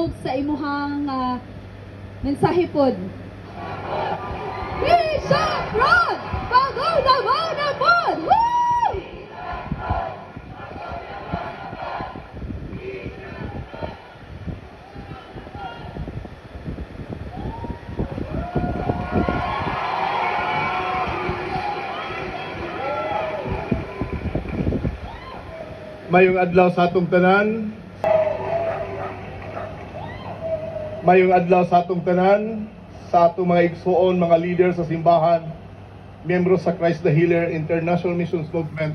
sulod sa imuhang mensahe pod. Bishop Rod! Pagod na pod! Woo! Mayong adlaw sa atong tanan. Mayong adlaw sa atong tanan, sa atong mga igsuon, mga leader sa simbahan, miyembro sa Christ the Healer International Missions Movement,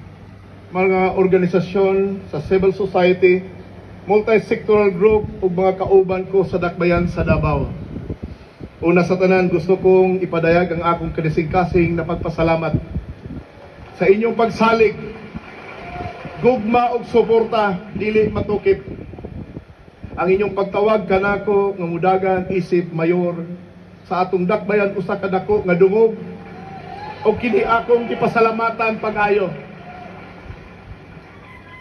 mga organisasyon sa civil society, multi-sectoral group ug mga kauban ko sa dakbayan sa Davao. Una sa tanan, gusto kong ipadayag ang akong kadising-kasing na pagpasalamat sa inyong pagsalig, gugma og suporta, dili matukip. Ang inyong pagtawag kanako nga mudagan isip mayor sa atong dakbayan usa ka dako nga dungog o kini akong gipasalamatan pag-ayo.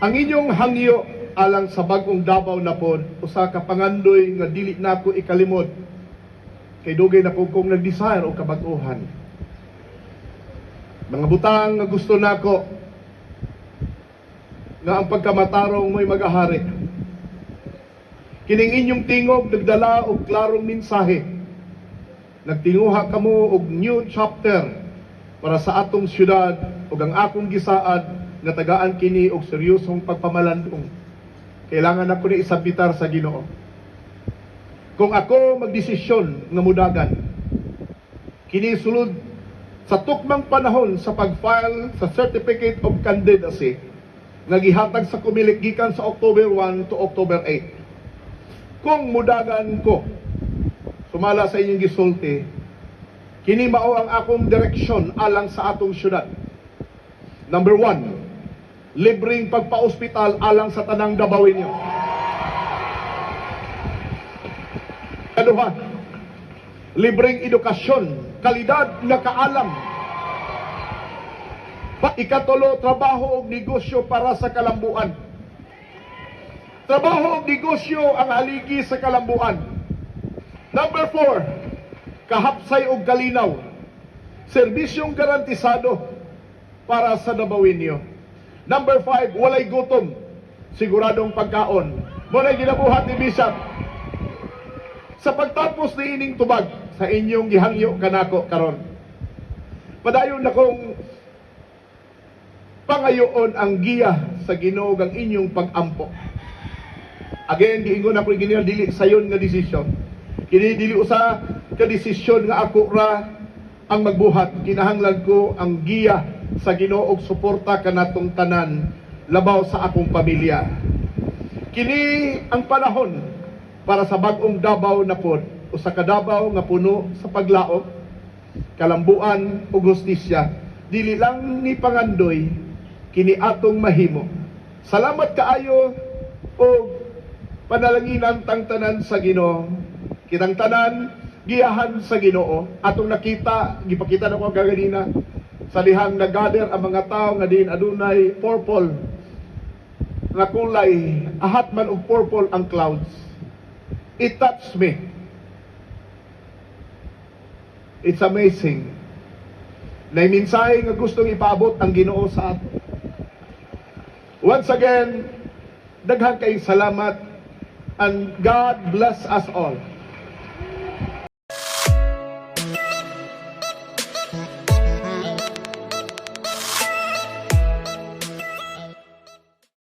Ang inyong hangyo alang sa bag-ong Davao na pod usa ka pangandoy nga dili nako ikalimot kay dugay na po kong nag-desire o kabag-ohan. Mga butang nga gusto nako nga ang pagkamatarong mo'y mag-ahari. Kining inyong tingog nagdala og klarong mensahe. Nagtinguha kamo og new chapter para sa atong syudad ug ang akong gisaad nga tagaan kini og seryosong pagpamalandong. Kailangan ako ni isabitar sa Ginoo. Kung ako magdesisyon nga mudagan, kini sulod sa tukmang panahon sa pag-file sa Certificate of Candidacy nga gihatag sa Comelec gikan sa October 1 to October 8. Kung mudagan ko, sumala sa inyong gisulti, kini mao ang akong direksyon alang sa atong syudad. Number 1, libreng pagpa-ospital alang sa tanang Davawinyo. Kaduha, libreng edukasyon, kalidad nga kaalam. Ikatulo, trabaho o negosyo para sa kalambuan. Trabaho o negosyo ang haligi sa kalambuan. Number 4, kahapsay o kalinaw. Serbisyong garantisado para sa Davawinyo. Number 5, walay gutom. Siguradong pagkaon. Muna'y ginabuhat ni Bishop. Sa pagtapos ni ining tubag sa inyong gihangyo kanako karon, padayon akong pangayoon ang giya sa Ginoo ang inyong pag-ampo. Again, giingon ako gini dili sayon nga desisyon. Kini dili usa ka desisyon nga ako ra ang magbuhat. Kinahanglan ko ang giya sa Ginoo og suporta kanatong tanan labaw sa akong pamilya. Kini ang panahon para sa bag-ong Davao na pod, usa ka Davao nga puno sa paglaom, kalambuan ug hustisya. Dili lang ni pangandoy kini atong mahimo. Salamat kaayo o panalanginan tang tanan sa Ginoo. Kitang tanan giyahan sa Ginoo. Atong nakita, gipakita na ko gaganina sa lihang nagader ang mga tao nga din adunay purple nga kulay, ahat man og purple ang clouds. It touched me. It's amazing. Na minsahe nga gustong ipaabot ang Ginoo sa ato. Once again, daghang kay salamat and God bless us all.